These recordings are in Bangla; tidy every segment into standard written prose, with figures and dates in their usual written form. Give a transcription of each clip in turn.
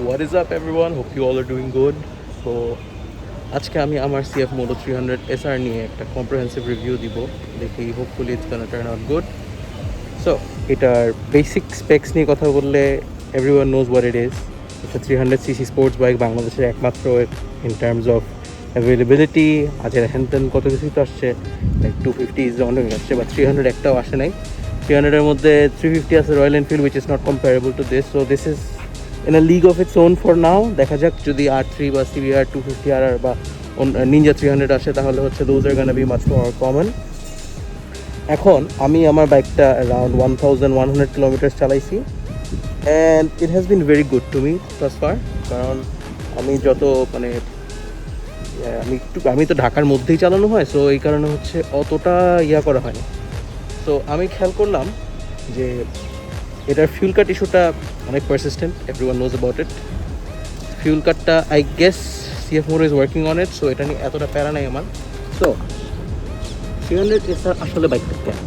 What is up everyone? Hope you all are doing good. So আজকে আমি আমার CF Moto 300 SR নিয়ে একটা কম্প্রিহেন্সিভ রিভিউ দিব, দেখি hopefully it's gonna turn out good. So এটার বেসিক স্পেক্স নিয়ে কথা বললে everyone knows what it is. It's 300cc sports bike, বাংলাদেশের একমাত্র ইন টার্মস অফ অ্যাভেলেবিলিটি। আজের হ্যান্ডেন কত কিছুই তো আসছে, লাইক 250 ইজ অনেক আসছে, বা 300 একটাও আসে নাই। 300-এর মধ্যে 350 আছে royal Enfield, which is not comparable to this. So this is in a league of its own for now. দেখা যাক যদি R3 বা CBR 250RR বা Ninja 300 আসে তাহলে হচ্ছে those are gonna be much more common. এখন আমি আমার বাইকটা around 1100 কিলোমিটার চালাইছি and it has been very good to me thus far, কারণ আমি যত আমি তো ঢাকার মধ্যেই চালানো হয়, সো এই কারণে হচ্ছে অতটা করা হয় না। সো আমি খেয়াল করলাম যে এটার ফিউল কাট ইস্যুটা অনেক persistent, everyone knows about it. Fuel কাটটা I guess CF Moto is working on it, so এটা নিয়ে এতটা প্যারা নাই আমার। সো 300 SR আসলে বাইকটা কেন?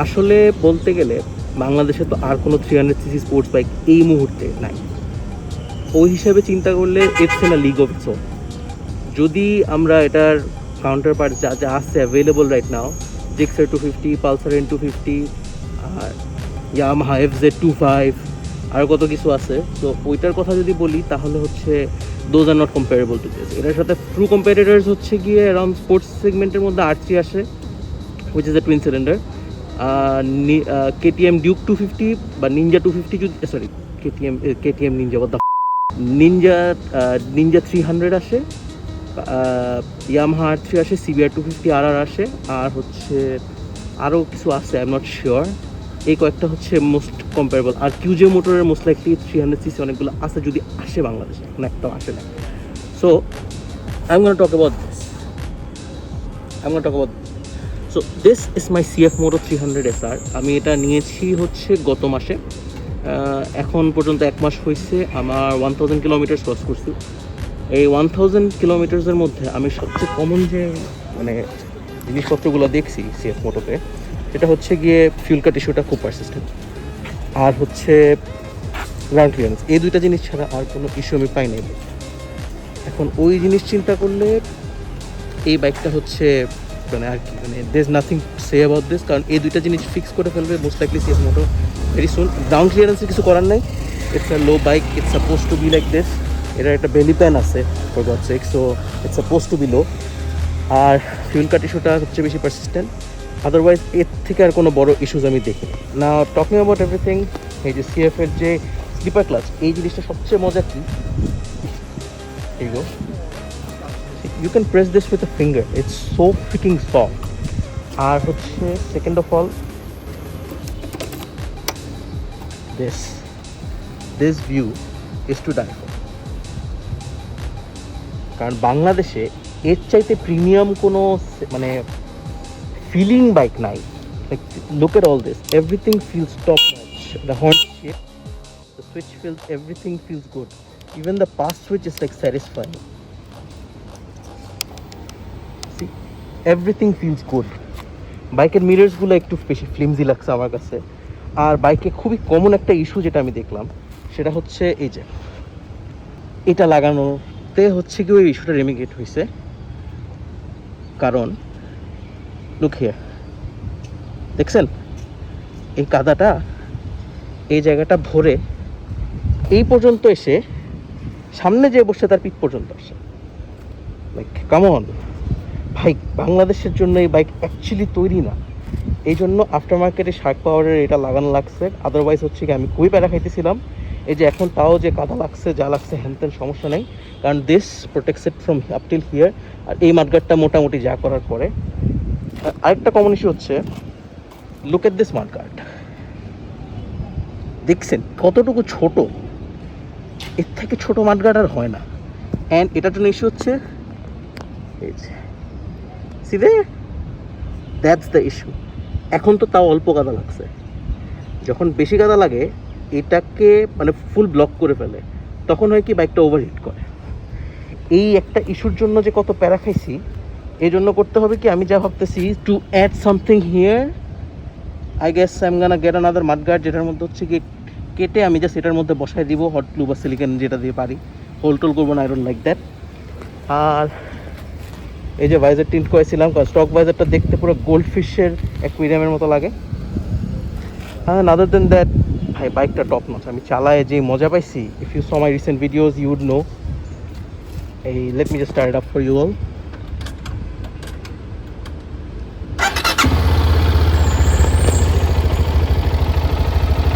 আসলে বলতে গেলে বাংলাদেশে তো আর কোনো 300cc স্পোর্টস বাইক এই মুহূর্তে নাই। ওই হিসাবে চিন্তা করলে it's in a league of its own. যদি আমরা এটার কাউন্টার পার্ট যা যা আসছে available right now, Gixxer 250, Pulsar N250, আর ইয়ামাহা FZ25, আর কত কিছু আছে। তো ওইটার কথা যদি বলি তাহলে হচ্ছে those are not comparable to this. এটার সাথে ট্রু কম্পারেটরস হচ্ছে গিয়ে অ্যারাউন্ড স্পোর্টস সেগমেন্টের মধ্যে R3 আসে, which is a twin cylinder. KTM Duke 250 বা নিনজা 250, যদি সরি KTM নিনজা বা নিনজা 300 আসে, ইয়ামাহা R3 আসে, CBR 250RR আসে, আর হচ্ছে আরও কিছু আছে, আই এম নট শিওর। এই কয়েকটা হচ্ছে মোস্ট কম্পারেবল। আর QJ মোটরের মোস্ট লাইকলি 300cc অনেকগুলো আছে, যদি আসে বাংলাদেশে, এখন একটাও আসে না। So I am gonna talk about this. So this is my CF Moto 300 SR। আমি এটা নিয়েছি হচ্ছে গত মাসে, এখন পর্যন্ত 1 মাস হয়েছে। আমার 1000 কিলোমিটার ক্রস করছি। এই 1000 কিলোমিটার্সের মধ্যে আমি সবচেয়ে কমন যে জিনিসপত্রগুলো দেখছি CF Motoতে, সেটা হচ্ছে গিয়ে ফিউল কাট ইস্যুটা খুব পারসিস্টেন্ট, আর হচ্ছে গ্রাউন্ড ক্লিয়ারেন্স। এই দুইটা জিনিস ছাড়া আর কোনো ইস্যু আমি পাই নাই। এখন ওই জিনিস চিন্তা করলে এই বাইকটা হচ্ছে আর কি there is nothing say about this, কারণ এই দুইটা জিনিস ফিক্স করে ফেলবে most likely CF Moto very soon. Ground ক্লিয়ারেন্সে কিছু করার নাই, it's a low bike, it's suppose to be like this. এটার একটা বেলি প্যান আছে for God sake, so it's suppose to be low. আর ফিউল কাট ইস্যুটা সবচেয়ে বেশি পারসিস্টেন্ট, আদারওয়াইজ এর থেকে আর কোনো বড় ইস্যুজ আমি দেখি না। টকিং অ্যাবাউট এভরিথিং, এই যে CF এর যে স্লিপার ক্লাচ, এই জিনিসটা সবচেয়ে মজা কি, you can press this with a finger, it's so freaking soft. আর হচ্ছে second of all this view is to die for, কারণ বাংলাদেশে এর চাইতে প্রিমিয়াম কোনো ফিলিং বাইক নাই। Like, look at all this, everything feels top notch. The horn shape, the switch feels, everything feels good. Even the pass switch is like satisfying. See, everything feels good. বাইকের মিররসগুলো একটু বেশি ফ্লিমজি লাগছে আমার কাছে। আর বাইকে খুবই কমন একটা ইস্যু যেটা আমি দেখলাম, সেটা হচ্ছে এই যে এটা লাগানোতে হচ্ছে কি ওই ইস্যুটা রেমিগেট হয়েছে। কারণ লুক হিয়ার, দেখছেন এই কাদাটা, এই জায়গাটা ভরে এই পর্যন্ত এসে সামনে যে বসে তার পিঠ পর্যন্ত আসে। লাইক কাম অন ভাই, বাংলাদেশের জন্য এই বাইক অ্যাকচুয়ালি তৈরি না। এই জন্য আফটার মার্কেটে শার্ক পাওয়ারের এটা লাগানো লাগছে, আদারওয়াইজ হচ্ছে কি আমি খুবই প্যারা খাইতেছিলাম। এই যে এখন তাও যে কাদা লাগছে, যা লাগছে হ্যানতেন সমস্যা নেই, কারণ this protects it from up till here. আর এই মাডগার্ডটা মোটামুটি যা করার পরে। আরেকটা কমন ইস্যু হচ্ছে, লুক এট দিস মাডগার্ড, দেখছেন কতটুকু ছোট? এর থেকে ছোট মাডগার্ড আর হয় না। অ্যান্ড এটার জন্য ইস্যু হচ্ছে এই যে see there, that's the issue. এখন তো তাও অল্প কাদা লাগছে, যখন বেশি কাদা লাগে এটাকে ফুল ব্লক করে ফেলে, তখন হয় কি বাইকটা ওভারহিট করে। এই একটা ইস্যুর জন্য যে কত প্যারা খাইছি, এই জন্য করতে হবে কি, আমি যা ভাবতেছি to add something here, I guess I am gonna get another mudguard, যেটার মধ্যে হচ্ছে কি কেটে আমি জাস্ট এটার মধ্যে বসায় দিব হট গ্লু বা সিলিকন যেটা দিয়ে পারি, হোল টোল করবো না, আই ডোন্ট লাইক দ্যাট। আর এই যে ভাইজার টিন্ট করেছিলাম, কারণ স্টক ভাইজারটা দেখতে পুরো গোল্ড ফিশের অ্যাকুয়ারিয়ামের মতো লাগে। হ্যাঁ, আদার দেন দ্যাট ভাই বাইকটা টপ নচ, আমি চালায় যে মজা পাইছি, if you saw my recent videos you would know. এই let me just start it up for you all.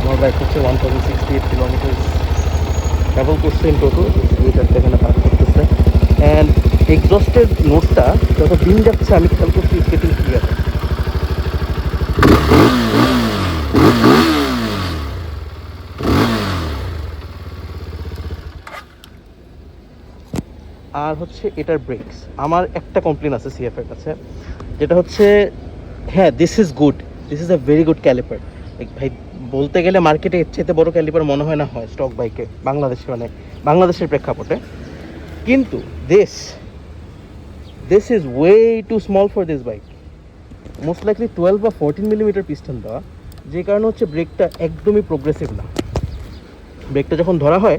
আমার বাইক হচ্ছে 1068 কিলোমিটার ট্রাভেল করছে ইন টোটাল, এইটার এখানে পার করতেছে। অ্যান্ড এক্সস্টের নোটটা যত দিন যাচ্ছে আমি খেয়াল করছি গেটিং ক্লিয়ার। আর হচ্ছে এটার ব্রেকস, আমার একটা কমপ্লেন আছে সিএফ এর কাছে, যেটা হচ্ছে হ্যাঁ this is good, this is a very good caliper. ভাই বলতে গেলে মার্কেটে এর চাইতে বড় ক্যালিপার মনে হয় না হয় স্টক বাইকে বাংলাদেশে, মানে বাংলাদেশের প্রেক্ষাপটে। কিন্তু this is way to small for this bike. Most likely 12 বা 14 মিলিমিটার পিস্টন দেওয়া, যে কারণে হচ্ছে ব্রেকটা একদমই প্রোগ্রেসিভ না। ব্রেকটা যখন ধরা হয়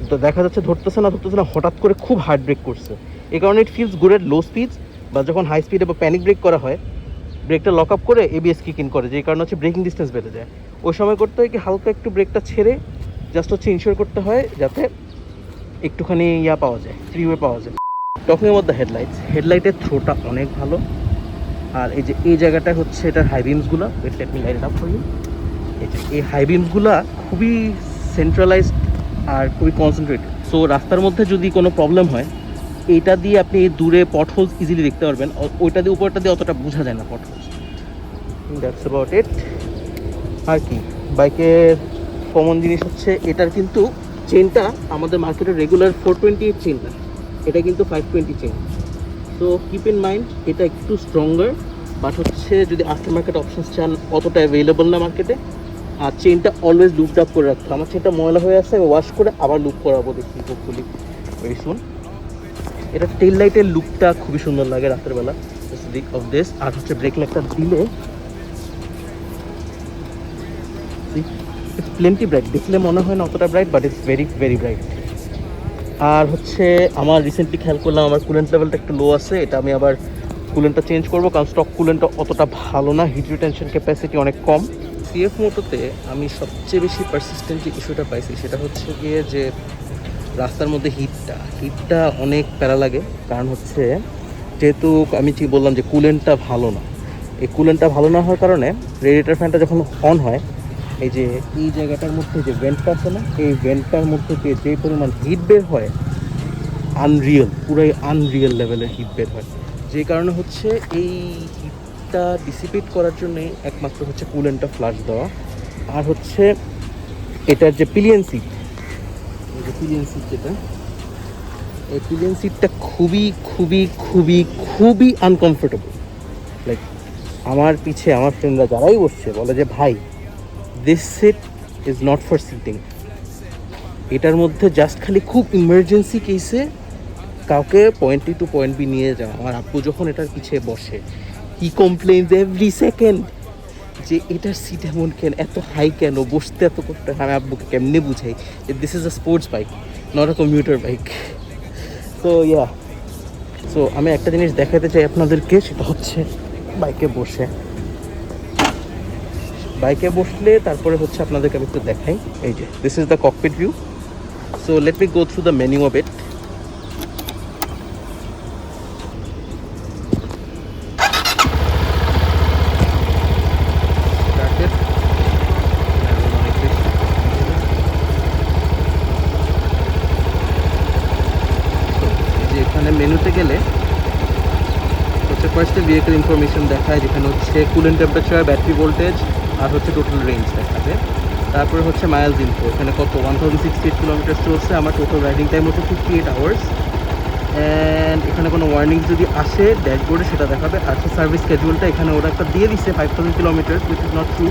তো দেখা যাচ্ছে ধরতেছে না হঠাৎ করে খুব হার্ড ব্রেক করছে। এই কারণে it feels good at low speeds, বা যখন হাই স্পিডে বা প্যানিক ব্রেক করা হয় ব্রেকটা লক আপ করে এবিএস কিক ইন করে, যে কারণে হচ্ছে ব্রেকিং ডিস্টেন্স বেড়ে যায়। ওই সময় করতে হয় কি হালকা একটু ব্রেকটা ছেড়ে জাস্ট হচ্ছে ইনশিওর করতে হয় যাতে একটুখানি পাওয়া যায়, ফ্রিওয়ে পাওয়া যায়। টকিং অ্যাবাউট দ্য হেডলাইটস, হেডলাইটের থ্রোটা অনেক ভালো। আর এই যে এই জায়গাটা হচ্ছে এটার হাই বিমসগুলো, let me light up for you. এই যে এই হাই বিমসগুলা খুবই সেন্ট্রালাইজড আর খুবই কনসেন্ট্রেটেড। সো রাস্তার মধ্যে যদি কোনো প্রবলেম হয় এইটা দিয়ে আপনি দূরে পটহোলস ইজিলি দেখতে পারবেন, ওইটা দিয়ে উপরটা দিয়ে অতটা বোঝা যায় না পটহোলস। দ্যাটস অ্যাবাউট ইট। আর কি বাইকের কমন জিনিস হচ্ছে এটার কিন্তু চেনটা আমাদের মার্কেটের রেগুলার 428 চেন না, এটা কিন্তু 520 chain. So keep in mind এটা একটু স্ট্রঙ্গার, বাট হচ্ছে যদি আফটার মার্কেট অপশনস চান অতটা অ্যাভেলেবল না মার্কেটে। আর চেনটা অলওয়েজ লুপড আপ করে রাখতে, আমার চেনটা ময়লা হয়ে আসছে, আমি ওয়াশ করে আবার লুপ করাবো, দেখি হোপফুলি ভেরি সুন। এটা টেল লাইটের লুকটা খুবই সুন্দর লাগে রাতের বেলা দিক অফ দিস। আর হচ্ছে ব্রেক লাইটটা দিলে ইটস প্লেন্টি ব্রাইট, দেখলে মনে হয় না অতটা bright, but it's very very bright. আর হচ্ছে আমার রিসেন্টলি খেয়াল করলাম আমার কুলেন্ট লেভেলটা একটু লো আছে, এটা আমি আবার কুলেন্টটা চেঞ্জ করবো, কারণ স্টক কুলেন্টটা অতটা ভালো না, হিট রিটেনশন ক্যাপাসিটি অনেক কম। সিএফ মোটোতে আমি সবচেয়ে বেশি পারসিস্টেন্ট যে ইস্যুটা পাইছি সেটা হচ্ছে গিয়ে যে রাস্তার মধ্যে হিটটা অনেক প্যারা লাগে। কারণ হচ্ছে যেহেতু আমি ঠিক বললাম যে কুলেন্টটা ভালো না, এই কুলেন্টটা ভালো না হওয়ার কারণে রেডিয়েটর ফ্যানটা যখন অন হয় এই যে এই জায়গাটার মধ্যে যে ভেন্টটা আছে না, এই ভেন্টটার মধ্যে দিয়ে যে পরিমাণ হিট বের হয় আনরিয়েল, পুরাই আনরিয়েল লেভেলের হিট বের হয়। যে কারণে হচ্ছে এই হিটটা ডিসিপেট করার জন্যে একমাত্র হচ্ছে কুলেন্টটা ফ্লাশ দেওয়া। আর হচ্ছে এটার যে পিলিয়ন সিট, যেটা এই পিলিয়ন সিটটা খুবই খুবই খুবই খুবই আনকমফোর্টেবল। লাইক আমার পিছে আমার ফ্রেন্ডরা যারাই বসছে বলে যে ভাই this seat is not for sitting. এটার মধ্যে জাস্ট খালি খুব ইমার্জেন্সি কেসে কাউকে point A to point B নিয়ে যাওয়া। আমার আব্বু যখন এটার পিছিয়ে বসে হি কমপ্লেইনস এভরি সেকেন্ড যে এটার সিট এমন কেন, এত হাই কেন, বসতে এত করতে। আমি আব্বুকে কেমনে বুঝাই যে this is a sports bike, not a commuter bike. তো সো আমি একটা জিনিস দেখাতে চাই আপনাদেরকে, সেটা হচ্ছে বাইকে বসলে তারপরে হচ্ছে আপনাদেরকে আমি একটু দেখাই। এই যে this is the cockpit view. So let me go through the menu of it. এখানে মেনুতে গেলে হচ্ছে ফার্স্টে ভেহিকল ইনফরমেশন দেখায়, যেখানে হচ্ছে কুলেন্ট টেম্পারেচার, ব্যাটারি ভোল্টেজ আর হচ্ছে টোটাল রেঞ্জ দেখাবে। তারপরে হচ্ছে মাইলস ইনফো, এখানে কত 1068 কিলোমিটার চলছে, আমার টোটাল রাইডিং টাইম হচ্ছে 58 আওয়ার্স। অ্যান্ড এখানে কোনো ওয়ার্নিংস যদি আসে ড্যাশবোর্ডে সেটা দেখাবে। আর সার্ভিস স্কেডিউলটা এখানে ওরা একটা দিয়ে দিচ্ছে 5000 kilometre, which is not true.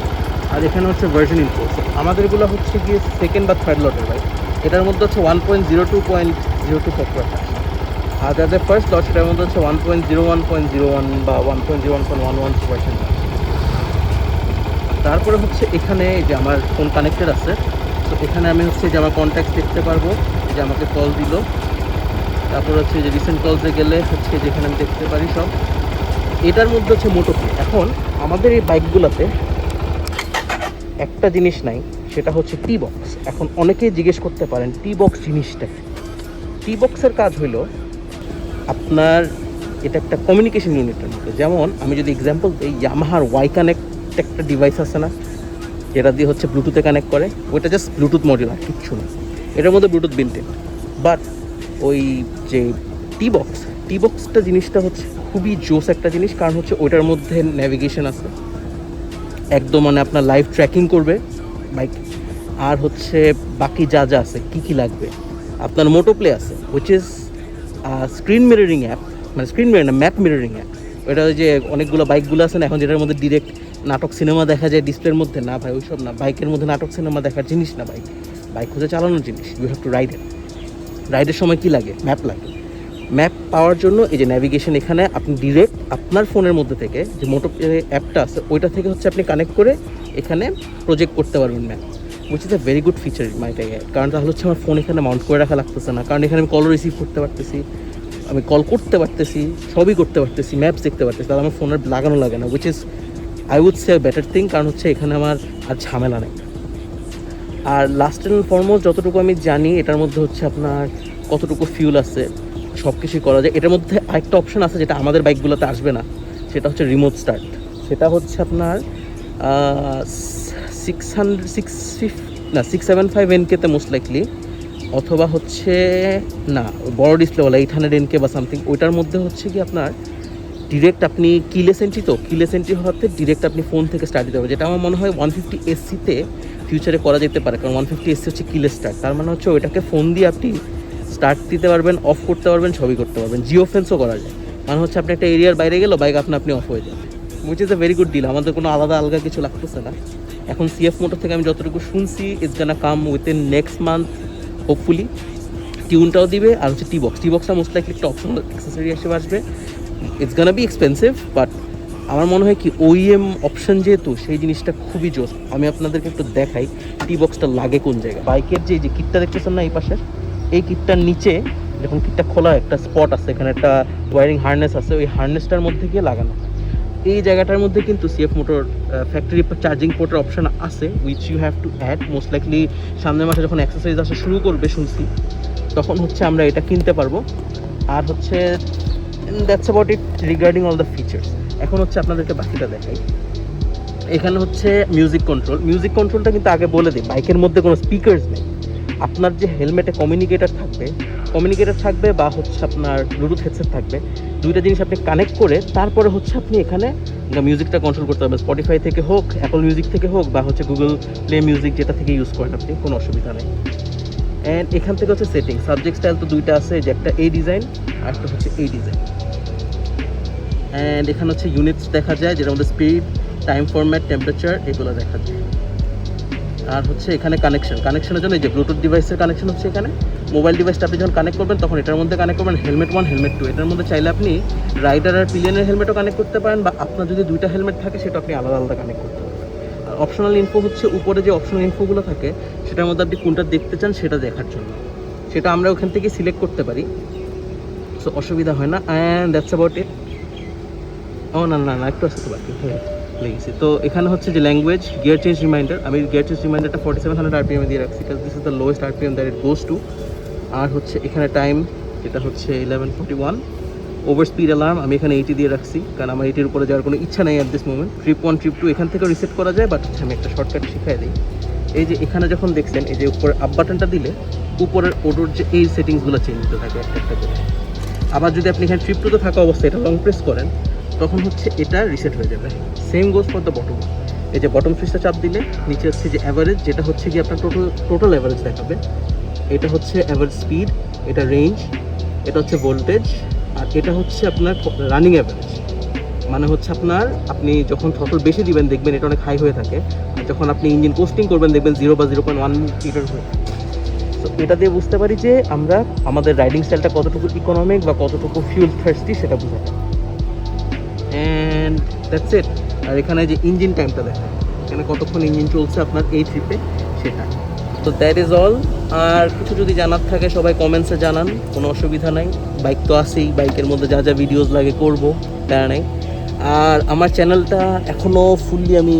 আর এখানে হচ্ছে ভার্সন ইনফো, আমাদেরগুলো হচ্ছে গিয়ে সেকেন্ড বা থার্ড লটের বাইক। এটার মধ্যে হচ্ছে 1.02.02 সফটওয়্যার থাকে। আর যাদের ফার্স্ট লট সেটার মধ্যে হচ্ছে 1.01.01 বা 1.01.11 ভার্সন। তারপরে হচ্ছে এখানে যে আমার ফোন কানেক্টেড আছে, তো এখানে আমি হচ্ছে যে আমার কন্ট্যাক্ট দেখতে পারবো, যে আমাকে কল দিল। তারপর হচ্ছে যে রিসেন্ট কলসে গেলে হচ্ছে যেখানে আমি দেখতে পারি সব। এটার মধ্যে হচ্ছে মোটো প্লে। এখন আমাদের এই বাইকগুলোতে একটা জিনিস নাই, সেটা হচ্ছে টি বক্স। এখন অনেকেই জিজ্ঞেস করতে পারেন টি বক্স জিনিসটা কি। টি বক্সের কাজ হইল আপনার এটা একটা কমিউনিকেশন ইউনিটের মতো। যেমন আমি যদি এক্সাম্পল দিই, ইয়ামাহার ওয়াই কানেক্ট একটা ডিভাইস আছে না, যেটা দিয়ে হচ্ছে ব্লুটুথে কানেক্ট করে, ওইটা জাস্ট ব্লুটুথ মডিউল আর কিচ্ছু না, এটার মধ্যে ব্লুটুথ বিল্ট-ইন। বাট ওই যে টি বক্সটা জিনিসটা হচ্ছে খুবই জোস একটা জিনিস, কারণ হচ্ছে ওইটার মধ্যে ন্যাভিগেশন আছে একদম, মানে আপনার লাইভ ট্র্যাকিং করবে বাইক। আর হচ্ছে বাকি যা যা আছে কী কী লাগবে, আপনার মোটো প্লে আছে, which is screen mirroring app, মানে স্ক্রিন মিরর না, ম্যাপ মিররিং অ্যাপ। ওইটা ওই যে অনেকগুলো বাইকগুলো আছে না এখন, যেটার মধ্যে ডিরেক্ট নাটক সিনেমা দেখা যায় ডিসপ্লের মধ্যে, না ভাই ওইসব না, বাইকের মধ্যে নাটক সিনেমা দেখার জিনিস না, বাইক খুঁজে চালানোর জিনিস। ইউ হ্যাভ টু রাইডের সময় কী লাগে, ম্যাপ লাগে। ম্যাপ পাওয়ার জন্য এই যে ন্যাভিগেশন, এখানে আপনি ডিরেক্ট আপনার ফোনের মধ্যে থেকে যে মোটো অ্যাপটা আছে ওইটা থেকে হচ্ছে আপনি কানেক্ট করে এখানে প্রজেক্ট করতে পারবেন map, which is a very good feature মাই টাইগে। কারণ তাহলে হচ্ছে আমার ফোন এখানে মাউন্ট করে রাখা লাগতেছে না, কারণ এখানে আমি কল রিসিভ করতে পারতেছি, আমি কল করতে পারতেছি, সবই করতে পারতেছি, ম্যাপস দেখতে পারতেছি, তাহলে আমার ফোনের লাগানো লাগে না, which is I would say better thing. কারণ হচ্ছে এখানে আমার আর ঝামেলা নেই। আর লাস্ট অ্যান্ড ফরমোস্ট যতটুকু আমি জানি, এটার মধ্যে হচ্ছে আপনার কতটুকু ফিউল আছে সব কিছুই করা যায়। এটার মধ্যে আরেকটা অপশন আছে যেটা আমাদের বাইকগুলোতে আসবে না, সেটা হচ্ছে রিমোট স্টার্ট। সেটা হচ্ছে আপনার 675 NK-তে মোস্ট লাইকলি, অথবা হচ্ছে না বড় ডিসপ্লেওয়ালা 800 NK বা সামথিং, ওইটার মধ্যে হচ্ছে কি আপনার ডিরেক্ট আপনি কিলেস এন্ট্রি হওয়াতে ডিরেক্ট আপনি ফোন থেকে স্টার্ট দিতে পারবেন, যেটা আমার মনে হয় 150 SC-তে ফিউচারে করা যেতে পারে। কারণ 150 SC হচ্ছে কিলেস স্টার্ট, তার মানে হচ্ছে ওইটাকে ফোন দিয়ে আপনি স্টার্ট দিতে পারবেন, অফ করতে পারবেন, সবই করতে পারবেন। জিও ফেন্সও করা যায়, মানে হচ্ছে আপনি একটা এরিয়ার বাইরে গেলেও বাইক আপনি অফ হয়ে যাবে, which is a very good deal. আমাদের কোনো আলাদা কিছু লাগতেছে না। এখন সিএফ মোটর থেকে আমি যতটুকু শুনছি, it's gonna come within next month hopefully. টিউনটাও দিবে, আর হচ্ছে টি বক্সটা মোস্ট লাইকলি একটা অপশনাল অ্যাক্সেসরি হিসেবে আসবে। It's gonna be expensive, but আমার মনে হয় কি ওইএম অপশন যেহেতু, সেই জিনিসটা খুবই জোস। আমি আপনাদেরকে একটু দেখাই টি বক্সটা লাগে কোন জায়গায়। বাইকের যে কিটটা দেখতেছেন না এই পাশে, এই কিটটার নিচে যখন কিটটা খোলা একটা স্পট আছে, এখানে একটা ওয়ারিং হার্নেস আছে, ওই হার্নেসটার মধ্যে গিয়ে লাগানো। এই জায়গাটার মধ্যে কিন্তু সিএফ মোটর ফ্যাক্টরি চার্জিং পোর্টের অপশন আছে, which you have to add. Most likely সামনের মাসে যখন এক্সারসাইজ আসা শুরু করবে শুনছি, তখন হচ্ছে আমরা এটা কিনতে পারবো। আর হচ্ছে that's about it regarding all the features. এখন হচ্ছে আপনাদেরকে বাকিটা দেখাই। এখানে হচ্ছে মিউজিক কন্ট্রোলটা কিন্তু আগে বলে দিই, বাইকের মধ্যে কোনো স্পিকার্স নেই। আপনার যে হেলমেটে কমিউনিকেটার থাকবে বা হচ্ছে আপনার ব্লুটুথ হেডসেট থাকবে, দুইটা জিনিস আপনি কানেক্ট করে তারপরে হচ্ছে আপনি এখানে মিউজিকটা কন্ট্রোল করতে পারবেন। স্পটিফাই থেকে হোক, অ্যাপল মিউজিক থেকে হোক, বা হচ্ছে গুগল প্লে মিউজিক, যেটা থেকে ইউজ করেন আপনি, কোনো অসুবিধা নেই। অ্যান্ড এখান থেকে হচ্ছে সেটিং, সাবজেক্ট স্টাইল তো দুইটা আছে, যে একটা এই ডিজাইন আর একটা হচ্ছে এই ডিজাইন। অ্যান্ড এখানে হচ্ছে ইউনিটস দেখা যায়, যেটার মধ্যে স্পিড, টাইম ফরম্যাট, টেম্পারেচার, এগুলো দেখা যায়। আর হচ্ছে এখানে কানেকশনের জন্য এই যে ব্লুটুথ ডিভাইসের কানেকশন হচ্ছে এখানে। মোবাইল ডিভাইসটা আপনি যখন কানেক্ট করবেন তখন এটার মধ্যে কানেক্ট করবেন হেলমেট 1, হেলমেট 2। এটার মধ্যে চাইলে আপনি রাইডার আর পিলিয়নের হেলমেটও কানেক্ট করতে পারেন, বা আপনার যদি দুইটা হেলমেট থাকে সেটা আপনি আলাদা কানেক্ট করতে পারবেন। আর অপশনাল ইনফো হচ্ছে উপরে যে অপশনাল ইনফোগুলো থাকে, সেটার মধ্যে আপনি কোনটা দেখতে চান সেটা দেখার জন্য, সেটা আমরা ওখান থেকে সিলেক্ট করতে পারি, সো অসুবিধা হয় না। And that's about it. ও না একটু আসতে বাকি লেগেছে। তো এখানে হচ্ছে যে ল্যাঙ্গুয়েজ, গিয়ার চেঞ্জ রিমাইন্ডার, আমি গিয়ার চেঞ্জ রিমাইন্ডারটা 4700 RPM দিয়ে রাখছি, কারণ this is the lowest RPM that it goes to. আর হচ্ছে এখানে টাইম, যেটা হচ্ছে 11:41। ওভার স্পিড অ্যালার্ম আমি এখানে 80 দিয়ে রাখছি, কারণ আমার 80-র উপরে যাওয়ার কোনো ইচ্ছা নেই at this moment. Trip 1, trip 2 এখান থেকে রিসেট করা যায়, বাট আমি একটা শর্টকাট শিখাই দিই। এই যে এখানে যখন দেখছেন, এই যে উপরে আপ বাটনটা দিলে উপরের ওডোর যে এই সেটিংসগুলো চেঞ্জ হতে থাকে একটা করে। আবার যদি আপনি এখানে ট্রিপ 2-তে থাকা অবস্থায় এটা লং প্রেস করেন, তখন হচ্ছে এটা রিসেট হয়ে যাবে। Same goes for the bottom. এই যে বটম সুইচটা চাপ দিলে নিচে হচ্ছে যে অ্যাভারেজ, যেটা হচ্ছে কি আপনার টোটাল অ্যাভারেজ দেখাবে। এটা হচ্ছে অ্যাভারেজ স্পিড, এটা রেঞ্জ, এটা হচ্ছে ভোল্টেজ, আর এটা হচ্ছে আপনার রানিং অ্যাভারেজ। মানে হচ্ছে আপনি যখন থ্রটল বেশি দিবেন দেখবেন এটা অনেক হাই হয়ে থাকে, আর যখন আপনি ইঞ্জিন পোস্টিং করবেন দেখবেন 0 বা 0.1 লিটার হয়ে থাকে। তো এটা দিয়ে বুঝতে পারি যে আমরা আমাদের রাইডিং স্টাইলটা কতটুকু ইকোনমিক বা কতটুকু ফিউল থার্স্টি সেটা বোঝা যায়। And that's it. আর এখানে যে ইঞ্জিন টাইমটা দেখা, এখানে কতক্ষণ ইঞ্জিন চলছে আপনার এই ট্রিপে সেটা। তো দ্যাট ইজ অল। আর কিছু যদি জানার থাকে সবাই কমেন্টসে জানান, কোনো অসুবিধা নাই। বাইক তো আছেই, বাইকের মধ্যে যা যা ভিডিওস লাগে করবো, তারা নাই। আর আমার চ্যানেলটা এখনও ফুললি আমি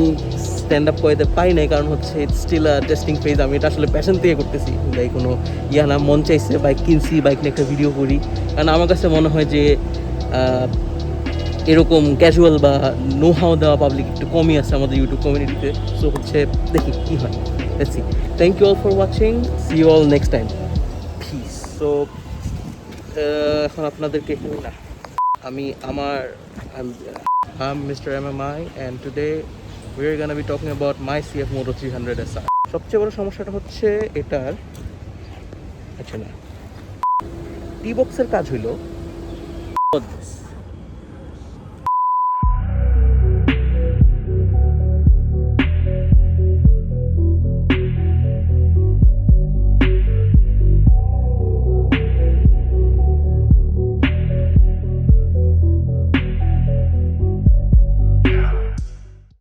স্ট্যান্ড আপ করতে পাই নাই, কারণ হচ্ছে it's still a testing phase. আমি এটা আসলে প্যাশন দিয়ে করতেছি, তাই কোনো না, মন চাইছে বাইক কিনছি, বাইক নিয়ে একটা ভিডিও করি। কারণ আমার কাছে মনে হয় যে এরকম ক্যাজুয়াল বা নো হাও দেওয়া পাবলিক একটু কমই আছে আমাদের ইউটিউব কমিউনিটিতে। সো হচ্ছে দেখি কী হয়, let's see. Thank you all for watching, see you all next time, peace. So এখন আপনাদেরকে না, আমি আমার I'm Mr. MMI and today we're gonna be talking about my CF Moto 300 SR. সবচেয়ে বড় সমস্যাটা হচ্ছে এটার, আচ্ছা না, টি বক্সের কাজ হইলো